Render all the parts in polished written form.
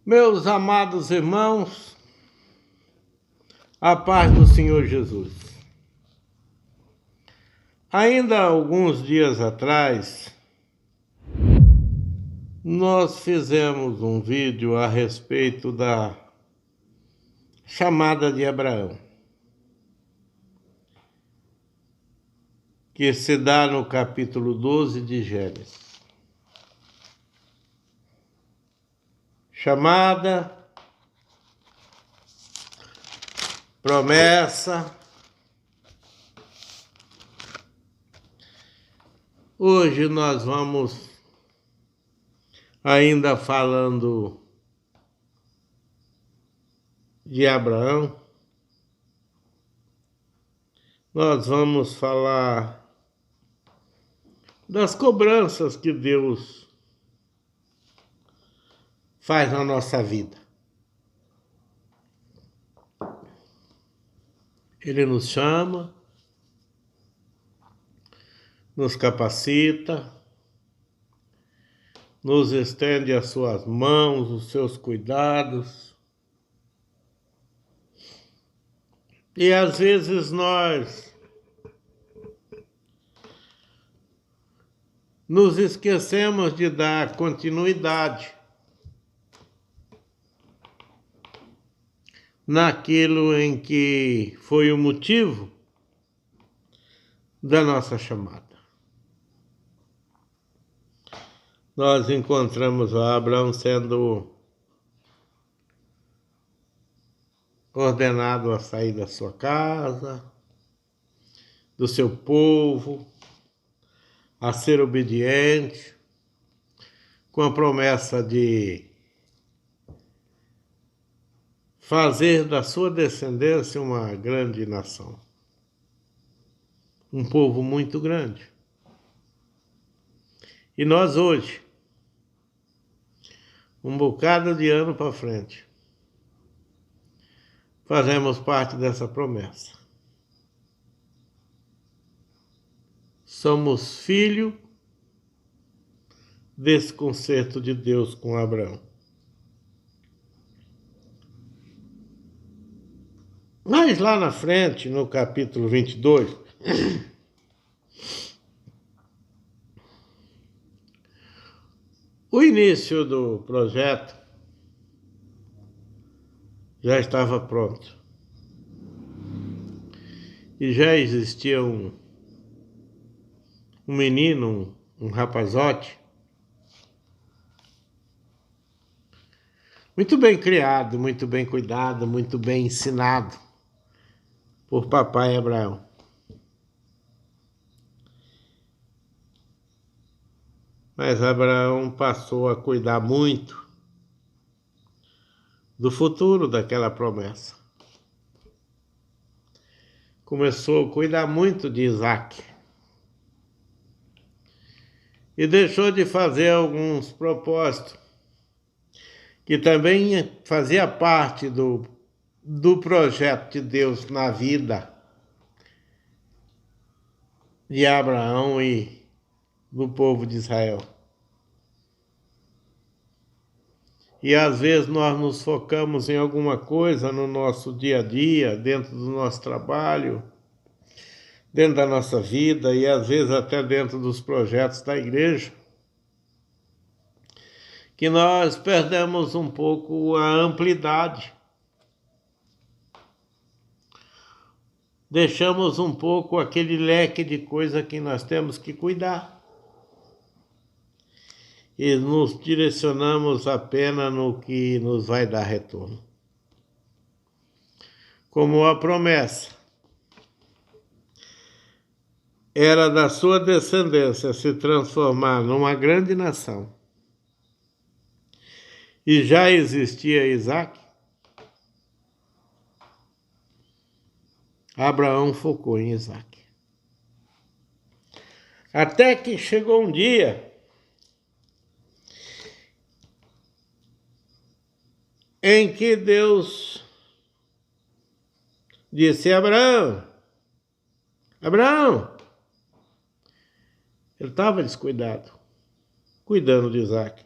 Meus amados irmãos, a paz do Senhor Jesus. Ainda alguns dias atrás, nós fizemos um vídeo a respeito da chamada de Abraão, que se dá no capítulo 12 de Gênesis. Chamada, promessa. Hoje nós vamos, ainda falando de Abraão, nós vamos falar das cobranças que Deus faz na nossa vida. Ele nos chama, nos capacita, nos estende as suas mãos, os seus cuidados. E às vezes nós nos esquecemos de dar continuidade naquilo em que foi o motivo da nossa chamada. Nós encontramos Abraão sendo ordenado a sair da sua casa, do seu povo, a ser obediente, com a promessa de fazer da sua descendência uma grande nação. Um povo muito grande. E nós hoje, um bocado de ano para frente, fazemos parte dessa promessa. Somos filho desse concerto de Deus com Abraão. Mas lá na frente, no capítulo 22, o início do projeto já estava pronto. E já existia um menino, um rapazote, muito bem criado, muito bem cuidado, muito bem ensinado por papai Abraão. Mas Abraão passou a cuidar muito do futuro daquela promessa. Começou a cuidar muito de Isaac. E deixou de fazer alguns propósitos que também fazia parte do projeto de Deus na vida de Abraão e do povo de Israel. E às vezes nós nos focamos em alguma coisa no nosso dia a dia, dentro do nosso trabalho, dentro da nossa vida e às vezes até dentro dos projetos da igreja, que nós perdemos um pouco a amplidade. Deixamos um pouco aquele leque de coisa que nós temos que cuidar. E nos direcionamos apenas no que nos vai dar retorno. Como a promessa era da sua descendência se transformar numa grande nação, e já existia Isaac, Abraão focou em Isaac. Até que chegou um dia em que Deus disse: Abraão, Abraão. Ele estava descuidado, cuidando de Isaac.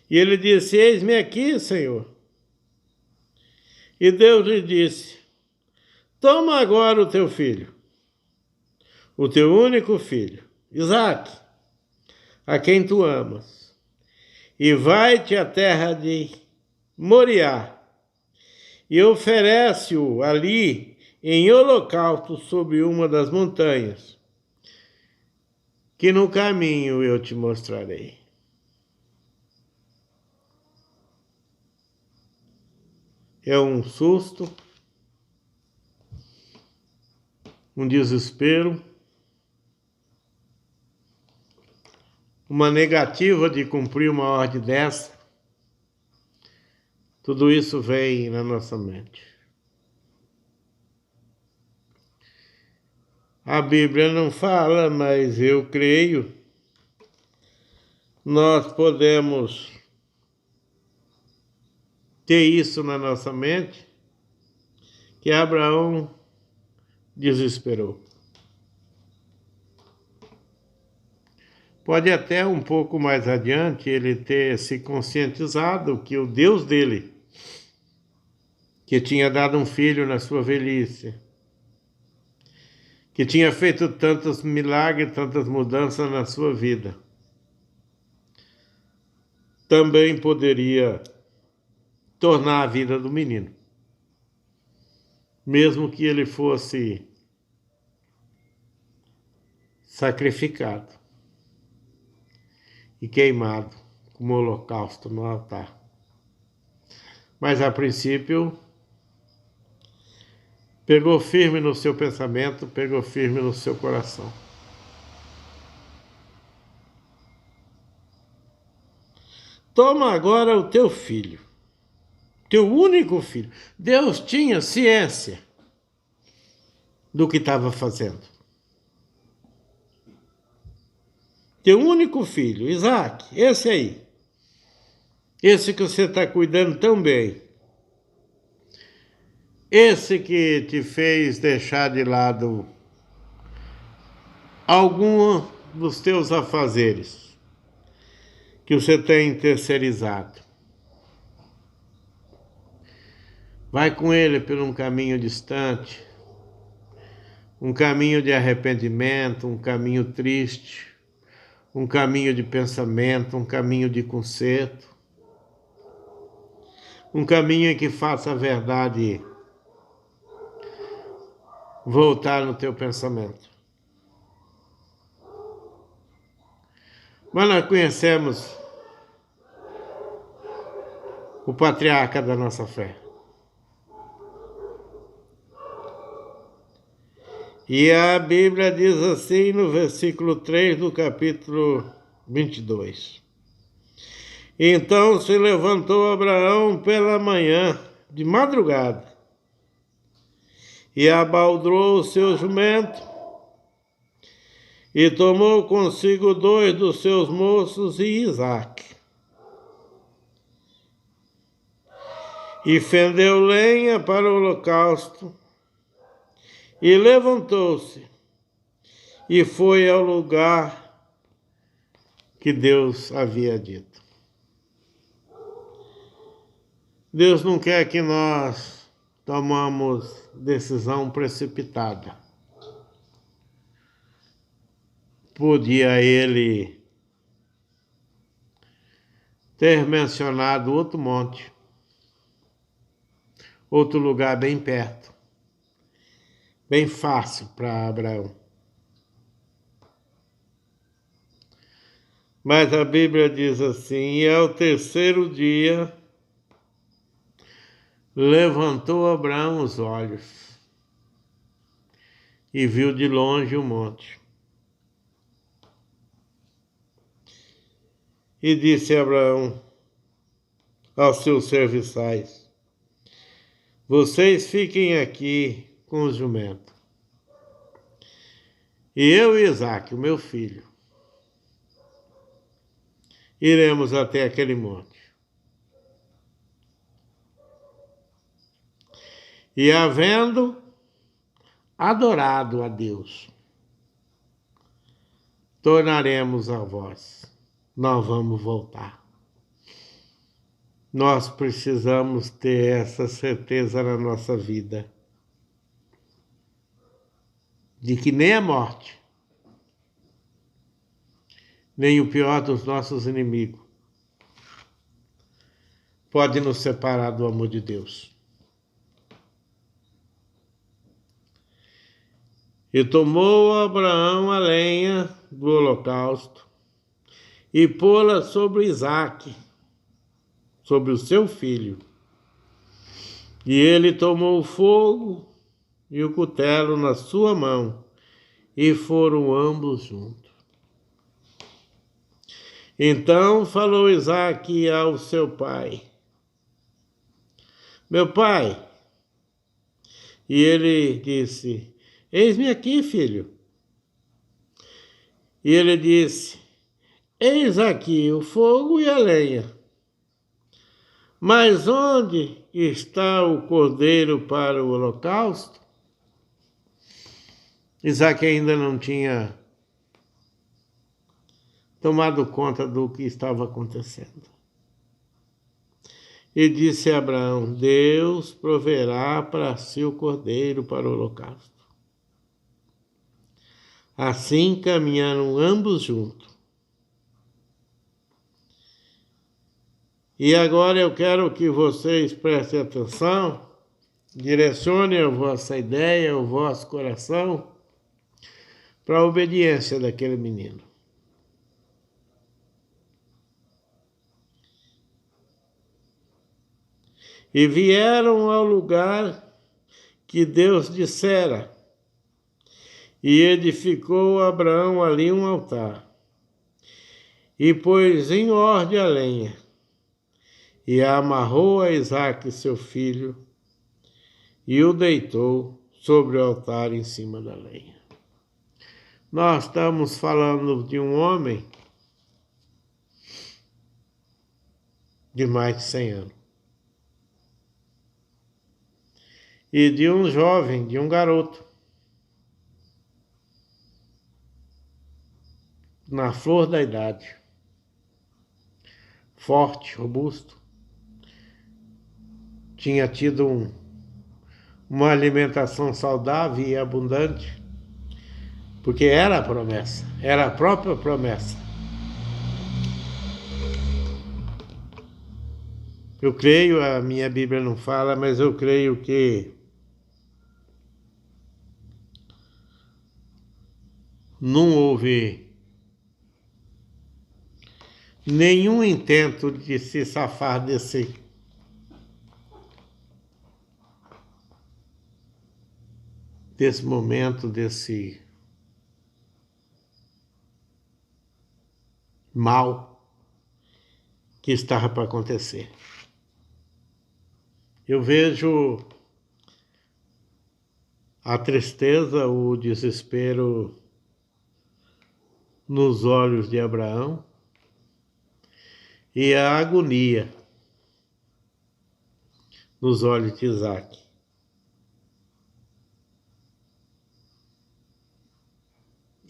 E ele disse: eis-me aqui, Senhor. E Deus lhe disse: toma agora o teu filho, o teu único filho, Isaac, a quem tu amas, e vai-te à terra de Moriá, e oferece-o ali em holocausto sobre uma das montanhas, que no caminho eu te mostrarei. É um susto, um desespero, uma negativa de cumprir uma ordem dessa. Tudo isso vem na nossa mente. A Bíblia não fala, mas eu creio, nós podemos ter isso na nossa mente, que Abraão desesperou. Pode até um pouco mais adiante ele ter se conscientizado que o Deus dele, que tinha dado um filho na sua velhice, que tinha feito tantos milagres, tantas mudanças na sua vida, também poderia tornar a vida do menino, mesmo que ele fosse sacrificado e queimado como holocausto no altar. Mas a princípio pegou firme no seu pensamento, pegou firme no seu coração. Toma agora o teu filho, teu único filho. Deus tinha ciência do que estava fazendo. Teu único filho, Isaac, esse aí. Esse que você está cuidando tão bem. Esse que te fez deixar de lado algum dos teus afazeres que você tem terceirizado. Vai com ele por um caminho distante, um caminho de arrependimento, um caminho triste, um caminho de pensamento, um caminho de conserto, um caminho em que faça a verdade voltar no teu pensamento. Mas nós conhecemos o patriarca da nossa fé. E a Bíblia diz assim no versículo 3 do capítulo 22. Então se levantou Abraão pela manhã, de madrugada, e abaldrou o seu jumento, e tomou consigo 2 dos seus moços e Isaque. E fendeu lenha para o holocausto, e levantou-se, e foi ao lugar que Deus havia dito. Deus não quer que nós tomamos decisão precipitada. Podia ele ter mencionado outro monte, outro lugar bem perto, bem fácil para Abraão. Mas a Bíblia diz assim: e ao terceiro dia levantou Abraão os olhos e viu de longe o monte. E disse Abraão aos seus serviçais: vocês fiquem aqui com o jumento, E eu e Isaque, o meu filho, iremos até aquele monte. E havendo adorado a Deus, tornaremos a vós. Nós vamos voltar. Nós precisamos ter essa certeza na nossa vida, de que nem a morte, nem o pior dos nossos inimigos pode nos separar do amor de Deus. E tomou Abraão a lenha do holocausto e pô-la sobre Isaque, sobre o seu filho. E ele tomou o fogo e o cutelo na sua mão, e foram ambos juntos. Então falou Isaque ao seu pai: meu pai. E ele disse: eis-me aqui, filho. E ele disse: eis aqui o fogo e a lenha, mas onde está o cordeiro para o holocausto? Isaque ainda não tinha tomado conta do que estava acontecendo. E disse a Abraão: Deus proverá para si o cordeiro para o holocausto. Assim caminharam ambos juntos. E agora eu quero que vocês prestem atenção, direcionem a vossa ideia, o vosso coração para a obediência daquele menino. E vieram ao lugar que Deus dissera, e edificou Abraão ali um altar, e pôs em ordem a lenha, e a amarrou a Isaque, seu filho, e o deitou sobre o altar em cima da lenha. Nós estamos falando de um homem de mais de 100 anos. E de um jovem, de um garoto, na flor da idade, forte, robusto, tinha tido uma alimentação saudável e abundante, porque era a promessa, era a própria promessa. Eu creio, a minha Bíblia não fala, mas eu creio que não houve nenhum intento de se safar desse momento, desse mal que estava para acontecer. Eu vejo a tristeza, o desespero nos olhos de Abraão e a agonia nos olhos de Isaque.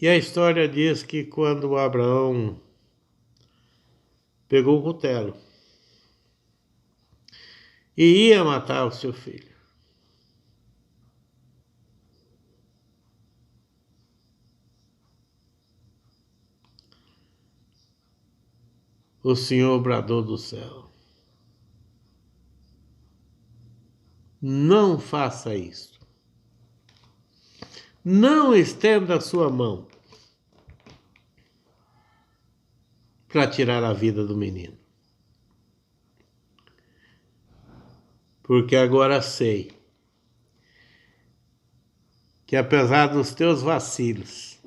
E a história diz que quando Abraão pegou o cutelo e ia matar o seu filho, o Senhor bradou do céu: não faça isso. Não estenda a sua mão para tirar a vida do menino. Porque agora sei que apesar dos teus vacilos,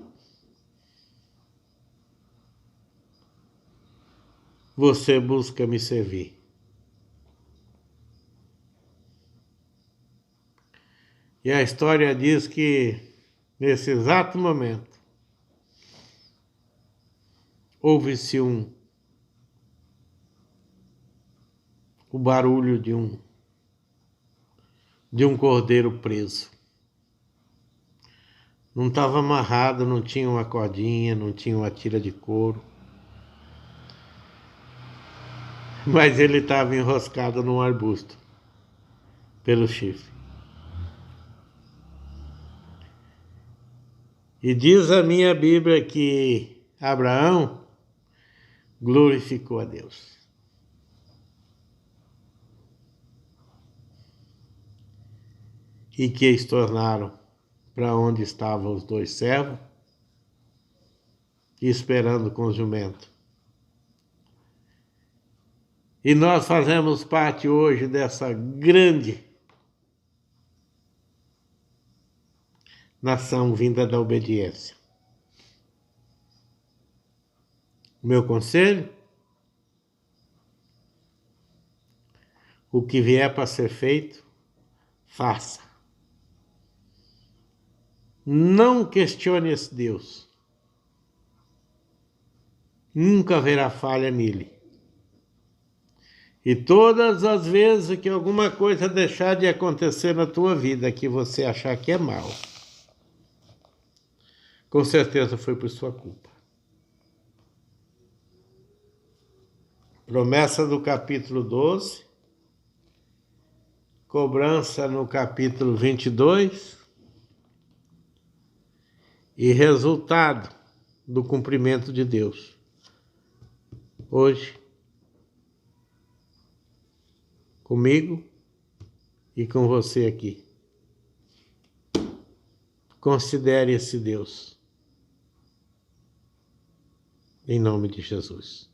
você busca me servir. E a história diz que, nesse exato momento, ouve-se o barulho de um cordeiro preso. Não estava amarrado, não tinha uma cordinha, não tinha uma tira de couro. Mas ele estava enroscado num arbusto, pelo chifre. E diz a minha Bíblia que Abraão glorificou a Deus. E que eles tornaram para onde estavam os dois servos, esperando com o jumento. E nós fazemos parte hoje dessa grande nação vinda da obediência. O meu conselho? O que vier para ser feito, faça. Não questione esse Deus. Nunca haverá falha nele. E todas as vezes que alguma coisa deixar de acontecer na tua vida que você achar que é mal, com certeza foi por sua culpa. Promessa do capítulo 12, cobrança no capítulo 22 e resultado do cumprimento de Deus. Hoje, comigo e com você aqui. Considere esse Deus. Em nome de Jesus.